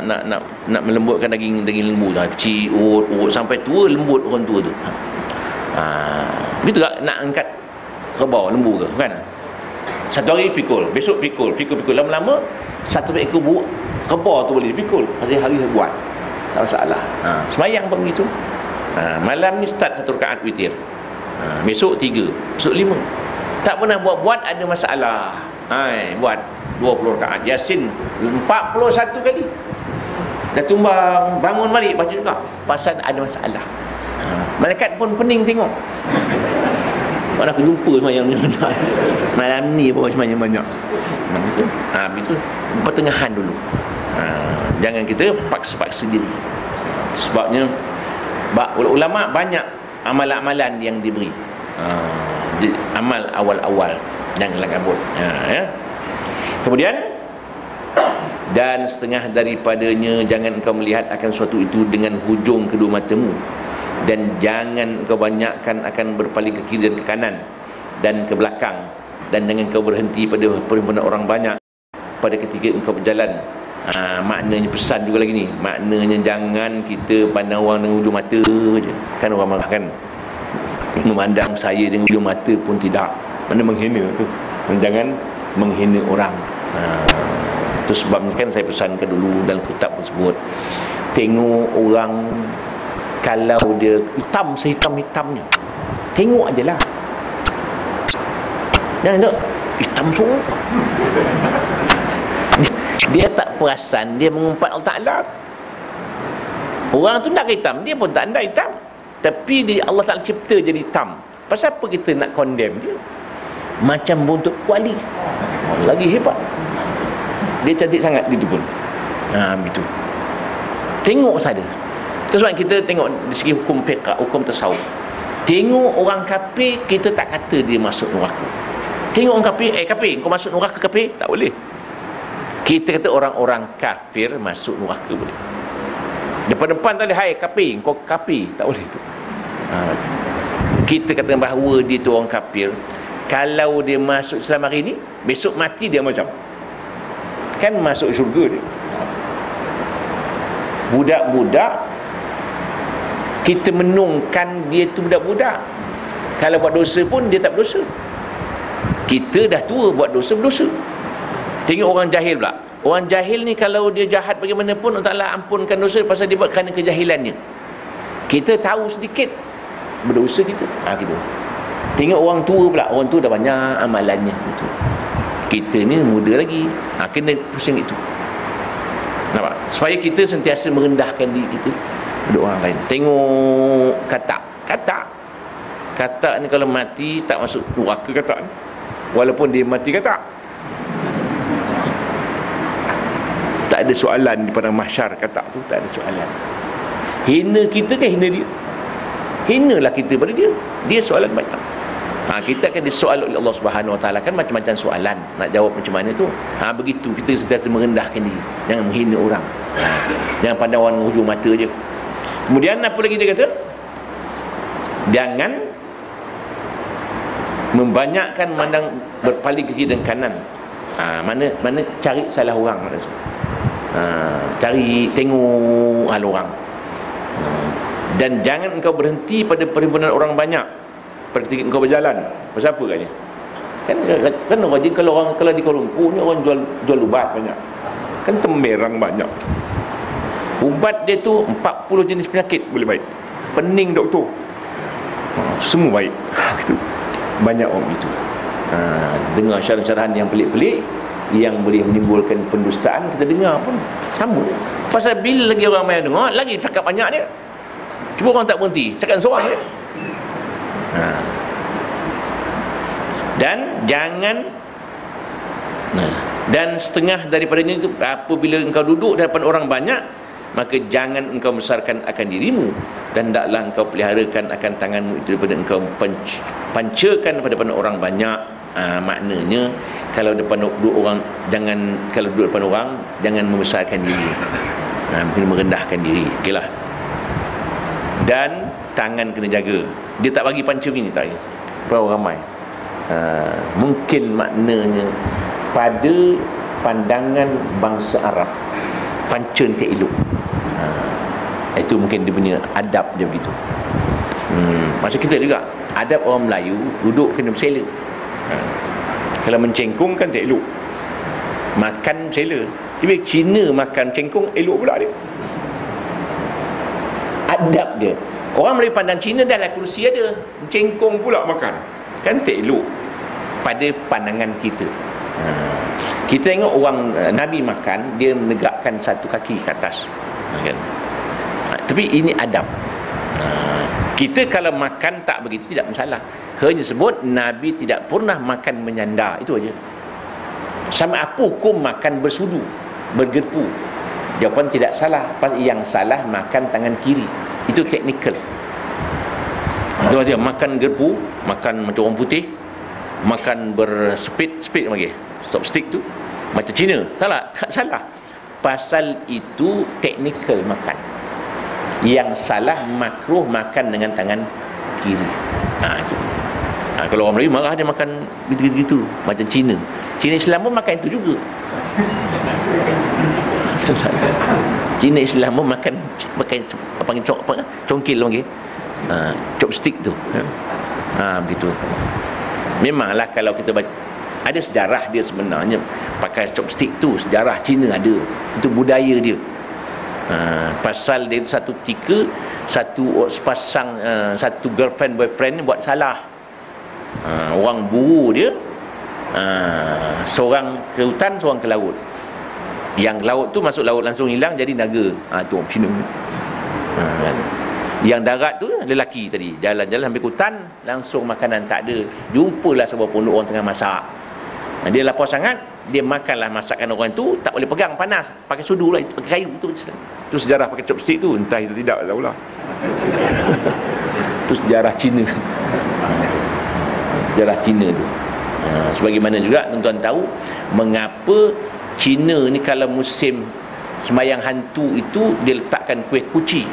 nak melembutkan daging lembu dah, urut sampai tua lembut orang tua tu. Begitu tak nak angkat kerbau lembu ke, kan? Satu hari pikul, besok pikul, lama-lama satu ekor buruk kerbau tu boleh dipikul. Hari-hari buat, tak masalah. Semayang pun begitu. Malam ni start 1 rakaat witir, besok 3, besok 5. Tak pernah buat ada masalah. Buat 20 rakaat Yasin 41 kali. Dah tumbang, bangun balik baca juga, pasal ada masalah. Malaikat pun pening tengok. Mana aku jumpa semayang banyak. Malam ni pun semayang banyak. Begitu. Pertengahan dulu. Jangan kita paksa-paksa diri. Sebabnya ulama banyak amalan-amalan yang diberi. Amal awal-awal janganlah kabut. Kemudian, dan setengah daripadanya, jangan engkau melihat akan suatu itu dengan hujung kedua matamu, dan jangan engkau banyakkan akan berpaling ke kiri dan ke kanan dan ke belakang, dan jangan engkau berhenti pada perhimpunan orang banyak pada ketika engkau berjalan. Maknanya pesan juga lagi ni, maknanya jangan kita pandang orang dengan hujung mata je. Kan orang marah kan, memandang saya dengan hujung mata pun tidak, mana menghina tu. Jangan menghina orang. Itu sebabnya kan saya pesankan dulu dalam kitab tersebut, tengok orang kalau dia hitam sehitam-hitamnya, tengok aje lah. Jangan tak hitam semua. Dia tak perasan, dia mengumpat Allah Ta'ala. Orang tu nak hitam, dia pun tak nak hitam, tapi dia Allah Ta'ala cipta jadi hitam. Pasal apa kita nak condemn dia? Macam buntut kuali, lagi hebat. Dia cantik sangat gitu pun. Begitu. Tengok saja. Itu sebab kita tengok dari segi hukum fiqh, hukum tasawuf. Tengok orang kafir, kita tak kata dia masuk neraka. Tengok orang kafir, kafir, kau masuk neraka kafir? Tak boleh. Kita kata orang-orang kafir masuk neraka boleh. Depan-depan tak boleh, hai kafir, kau kafir, tak boleh tu. Kita kata bahawa dia tu orang kafir, kalau dia masuk Islam hari ni, besok mati dia macam kan masuk syurga dia. Budak-budak kita menungkan dia tu budak-budak, kalau buat dosa pun dia tak berdosa. Kita dah tua buat dosa berdosa. Tengok orang jahil pula. Orang jahil ni kalau dia jahat bagaimanapun Allah Ta'ala ampunkan dosa pasal dia buat kerana kejahilannya. Kita tahu sedikit, berdosa kita. Gitu. Tengok orang tua pula, orang tua dah banyak amalannya gitu. Kita ni muda lagi, kena pusing itu. Nampak? Supaya kita sentiasa merendahkan diri kita pada orang lain. Tengok katak ni kalau mati tak masuk neraka katak ni, walaupun dia mati katak. Tak ada soalan di padang mahsyar katak tu, tak ada soalan. Hina kita ke hina dia? Hinalah kita pada dia. Dia soalan banyak. Kita akan disoal oleh Allah Subhanahu Wa Taala, kan macam-macam soalan, nak jawab macam mana tu. Begitu kita sentiasa merendahkan diri, jangan menghina orang. Jangan pandang orang hujung mata je. Kemudian apa lagi dia kata? Jangan membanyakkan mandang berpaling ke kiri dan kanan. Mana cari salah orang, cari tengok hal orang. Dan jangan engkau berhenti pada perhimpunan orang banyak pada ketika engkau berjalan. Pasal apa katnya? Kan orang kalau di Kuala Lumpur ni orang jual ubat banyak. Kan temberang banyak. Ubat dia tu 40 jenis penyakit boleh baik. Pening doktor. Semua baik. Gitu. Banyak orang itu. Dengar syarahan-syarahan yang pelik-pelik yang boleh menimbulkan pendustaan, kita dengar pun sama. Pasal bila lagi orang banyak dengar, lagi cakap banyak dia. Cuba orang tak berhenti, cakap seorang dia. Dan jangan dan setengah daripadanya itu, apabila engkau duduk di hadapan orang banyak, maka jangan engkau besarkan akan dirimu, dan taklah engkau peliharakan akan tanganmu itu daripada engkau pancakan pada orang banyak. Maknanya kalau depan dua orang, kalau duduk depan orang jangan membesarkan diri, mungkin merendahkan diri. Okeylah. Dan tangan kena jaga. Dia tak bagi panca begini, tak bagi. Berapa ramai. Mungkin maknanya pada pandangan bangsa Arab, pancun ke elok. Itu mungkin dia punya adab dia begitu. Masa kita juga adab orang Melayu duduk kena bersela. Kalau mencengkung kan tak elok, makan bersela. Tapi Cina makan cengkung elok pula dia. Adab dia. Orang Melayu pandang Cina dah lah kursi ada, cengkung pula makan, kan tak elok pada pandangan kita. Kita tengok orang Nabi makan, dia menegakkan satu kaki ke atas, kan? Tapi ini adab. Kita kalau makan tak begitu tidak masalah. Hanya sebut Nabi tidak pernah makan menyandar, itu aja. Sama apa hukum makan bersudu, bergerpu? Jawapan tidak salah. Yang salah makan tangan kiri. Itu teknikal. Itu aja, makan gerpu, makan macam orang putih, makan speed lagi. Chopstick tu macam Cina. Salah? Tak salah. Pasal itu teknikal makan. Yang salah makruh makan dengan tangan kiri. Itu. Kalau orang Melayu marah dia makan gitu-gitu macam Cina. Cina Islam pun makan itu juga. Cina Islam pun makan congkil lagi. Chopstick tu. Begitu. Memanglah kalau kita baca, ada sejarah dia sebenarnya pakai chopstick tu, sejarah Cina ada. Itu budaya dia. Pasal dia satu ketika satu sepasang satu girlfriend boyfriend ni buat salah. Orang buru dia, seorang ke hutan, seorang ke laut. Yang laut tu masuk laut langsung hilang jadi naga. Tu orang Cina. Yang darat tu lelaki tadi, jalan-jalan sampai ke hutan, langsung makanan tak ada. Jumpalah sebuah pondok orang tengah masak. Dia lapar sangat, dia makanlah masakan orang tu, tak boleh pegang, panas, pakai sudu lah, pakai kayu tu. Tu sejarah pakai chopstick tu, entah itu tidak tahulah. Tu sejarah Cina. Sejarah Cina tu. Sebagaimana juga tuan-tuan tahu mengapa Cina ni kalau musim sembahyang hantu itu dia letakkan kuih kuci.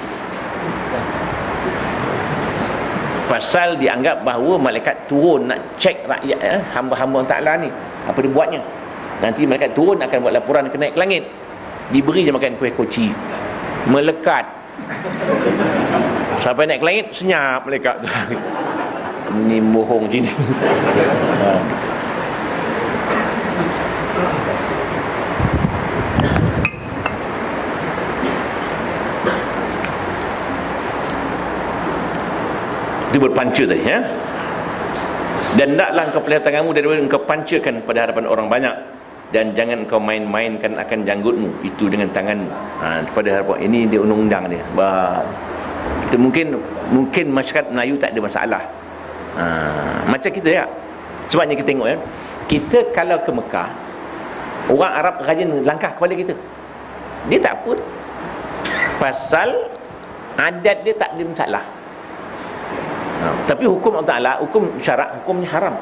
Pasal dianggap bahawa malaikat turun nak cek rakyat, hamba-hamba Allah Ta'ala ni apa dia buatnya. Nanti malaikat turun akan buat laporan, akan naik ke langit, diberi je makan kuih kuci, melekat sampai naik ke langit, senyap malaikat tu. Ni bohong Cina. Itu berpanca tadi, ya. Dan hendaklah engkau pelihara tanganmu daripada engkau pancakan pada hadapan orang banyak, dan jangan engkau main-mainkan akan janggutmu itu dengan tanganmu. Pada hadapan ini dia undang-undang dia. Kita mungkin masyarakat Melayu tak ada masalah. Macam kita ya. Sebabnya kita tengok ya, kita kalau ke Mekah, orang Arab rajin langkah kepala kita. Dia tak apa. Pasal adat dia tak ada masalah. Tapi hukum Allah Ta'ala, hukum syarak, hukumnya haram.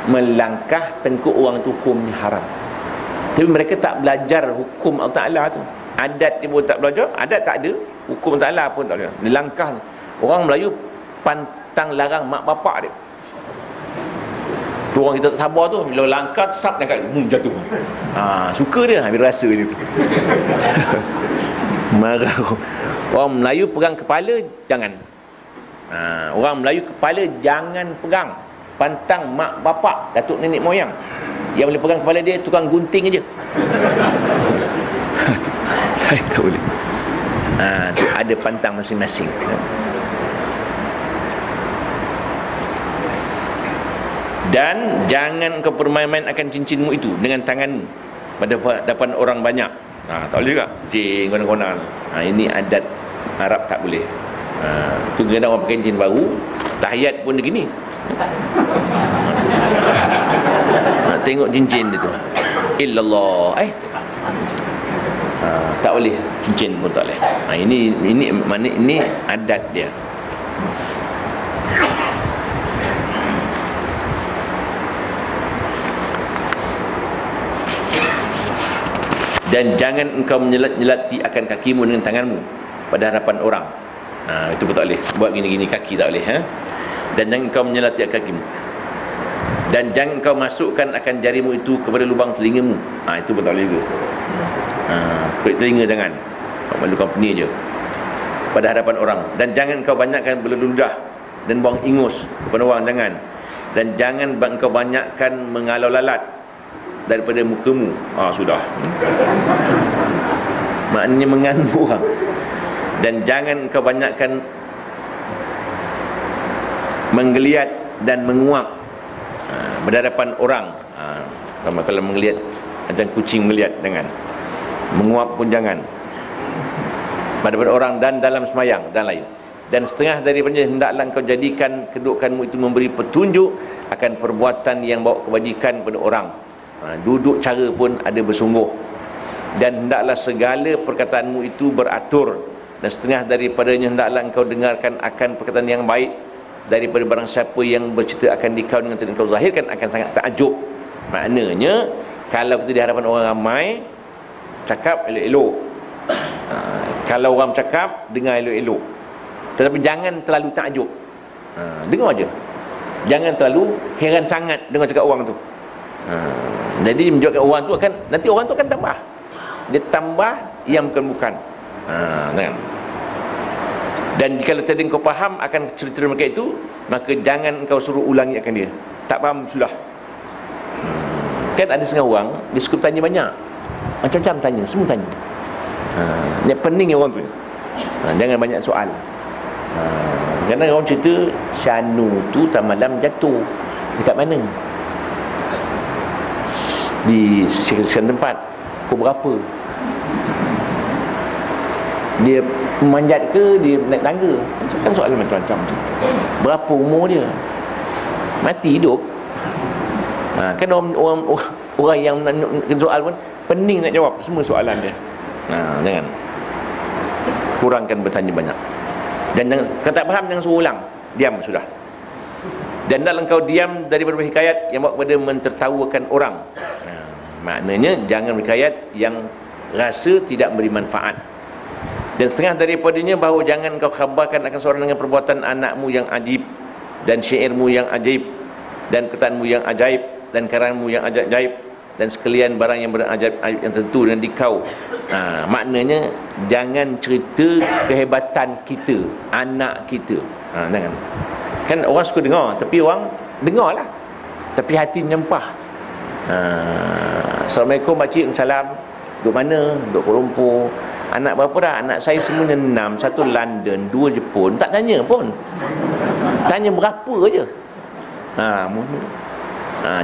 Melangkah tengkuk orang itu hukumnya haram. Tapi mereka tak belajar hukum Allah Ta'ala tu. Adat dia pun tak belajar, adat tak ada, hukum Allah Ta'ala pun tak ada. Dia langkah. Orang Melayu pantang larang mak bapak dia. Tu orang kita tak sabar tu, bila langkah sap dan kat jatuh. Suka dia, ambil rasa dia tu. Marah. Orang Melayu pegang kepala, jangan. Orang Melayu kepala jangan pegang. Pantang mak bapak, datuk nenek moyang. Yang boleh pegang kepala dia tukang gunting aja. Tak boleh. Tu ada pantang masing-masing. Dan jangan kau bermain-main akan cincinmu itu dengan tanganmu pada hadapan orang banyak. Tak boleh juga cincin konon-konon. Ini adat Arab tak boleh. Tu kadang orang pakai cincin baru, tahiyat pun begini. Nak tengok cincin dia tu. Illallah. Tak boleh, cincin pun tak boleh. Ini adat dia. Dan jangan engkau menyelat-nyelati akan kakimu dengan tanganmu pada hadapan orang. Itu pun tak boleh. Buat gini-gini kaki tak boleh. Dan jangan engkau menyelat akan kakimu. Dan jangan kau masukkan akan jarimu itu kepada lubang telingamu. Itu pun tak boleh juga. Kulit telinga jangan. Malu company je pada hadapan orang. Dan jangan kau banyakkan berludah dan buang ingus kepada orang, jangan. Dan jangan kau banyakkan mengalau lalat daripada mukamu. Sudah. Maknanya mengganggu orang. Dan jangan kau banyakkan menggeliat dan menguap berhadapan orang. Kalau menggeliat macam kucing melihat, jangan. Menguap pun jangan pada orang dan dalam semayang dan lain. Dan setengah daripadanya hendaklah kau jadikan kedudukanmu itu memberi petunjuk akan perbuatan yang bawa kebajikan pada orang. Duduk cara pun ada bersungguh. Dan hendaklah segala perkataanmu itu beratur. Dan setengah daripadanya hendaklah kau dengarkan akan perkataan yang baik daripada barang siapa yang bercerita akan dikau dengan tidak kau zahirkan, akan sangat takjub. Maknanya kalau kita di hadapan orang ramai, cakap elok-elok. Kalau orang cakap, dengar elok-elok. Tetapi jangan terlalu takjub. Dengar aja. Jangan terlalu heran sangat dengan cakap orang tu. Jadi menjawabkan orang tu akan, nanti orang tu akan tambah. Dia tambah yang bukan-bukan. Jangan. Dan jika tadi kau faham akan cerita mereka itu, maka jangan kau suruh ulangi akan dia. Tak faham sudah. Kan ada setengah orang, dia suka tanya banyak. Macam-macam tanya, semua tanya. Dia pening orang tu. Jangan banyak soal. Kerana orang cerita Syanu tu tak malam jatuh. Dekat mana? Di sekian tempat. Pukul berapa? Dia memanjat ke dia naik tangga? Kan soalan macam-macam tu. Berapa umur dia? Mati hidup? Kan orang yang nak soal pun pening nak jawab semua soalan dia. Jangan. Kurangkan bertanya banyak. Dan kalau tak faham jangan suruh ulang. Diam sudah. Dan dalam kau diam daripada berhikayat yang bawa kepada mentertawakan orang. Maknanya jangan berhikayat yang rasa tidak beri manfaat. Dan setengah daripadanya bahawa jangan kau khabarkan akan seorang dengan perbuatan anakmu yang ajib, dan syairmu yang ajaib, dan perkataanmu yang ajaib, dan karanmu yang ajaib, dan sekalian barang yang berajaib yang tentu dengan dikau. Maknanya jangan cerita kehebatan kita, anak kita. Jangan. Kan orang suka dengar, tapi orang dengarlah, tapi hati menyempah. Assalamualaikum pakcik, salam. Duduk mana? Duduk Kuala Lumpur. Anak berapa dah? Anak saya semuanya 6. Satu London, 2 Jepun. Tak tanya pun. Tanya berapa je.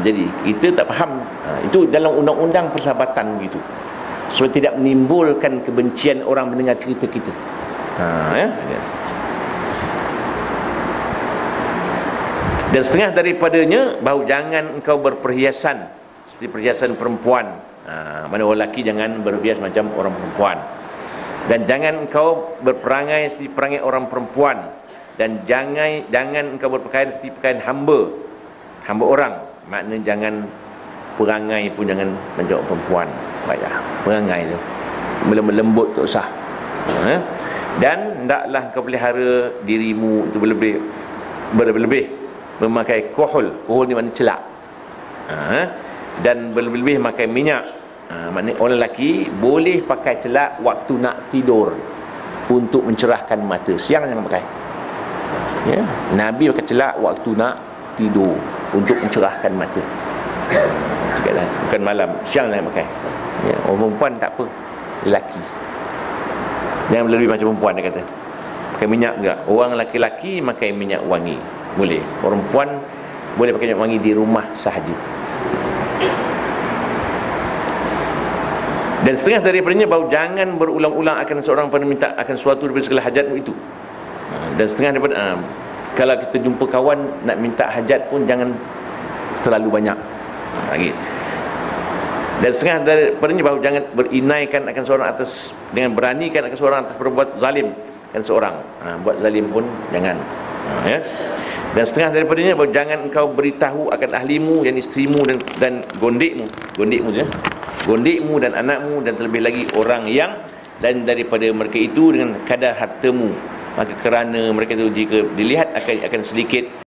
Jadi kita tak faham. Itu dalam undang-undang persahabatan begitu, supaya tidak menimbulkan kebencian orang mendengar cerita kita. Dan setengah daripadanya bahawa jangan engkau berperhiasan seperti perhiasan perempuan. Mana orang lelaki jangan berhias macam orang perempuan. Dan jangan engkau berperangai seperti perangai orang perempuan. Dan jangan engkau berpakaian seperti pakaian hamba orang. Maknanya jangan perangai pun jangan macam perempuan. Baiklah, perangai tu lembut tak usah. Dan hendaklah kau pelihara dirimu itu berlebih memakai kohol. Kohol ni maknanya celak. Dan berlebih memakai minyak. Maknanya orang lelaki boleh pakai celak waktu nak tidur untuk mencerahkan mata. Siang jangan pakai. Nabi pakai celak waktu nak tidur untuk mencerahkan mata. Bukan malam, siang jangan pakai. Orang perempuan tak apa, lelaki jangan berlebih macam perempuan, dia kata. Pakai minyak juga. Orang lelaki-lelaki pakai minyak wangi boleh. Orang perempuan boleh pakai minyak wangi di rumah sahaja. Dan setengah daripadanya bahawa jangan berulang-ulang akan seorang pada minta akan suatu daripada segala hajatmu itu. Dan setengah daripada kalau kita jumpa kawan nak minta hajat pun jangan terlalu banyak lagi. Dan setengah daripadanya bahawa jangan berinaikan akan seorang atas, dengan beranikan akan seorang atas berbuat zalim kan seorang. Buat zalim pun jangan. Dan setengah daripadanya bahawa jangan engkau beritahu akan ahlimu, yang isterimu dan gondikmu dan anakmu, dan terlebih lagi orang yang lain daripada mereka itu dengan kadar hartamu. Maka kerana mereka itu jika dilihat akan sedikit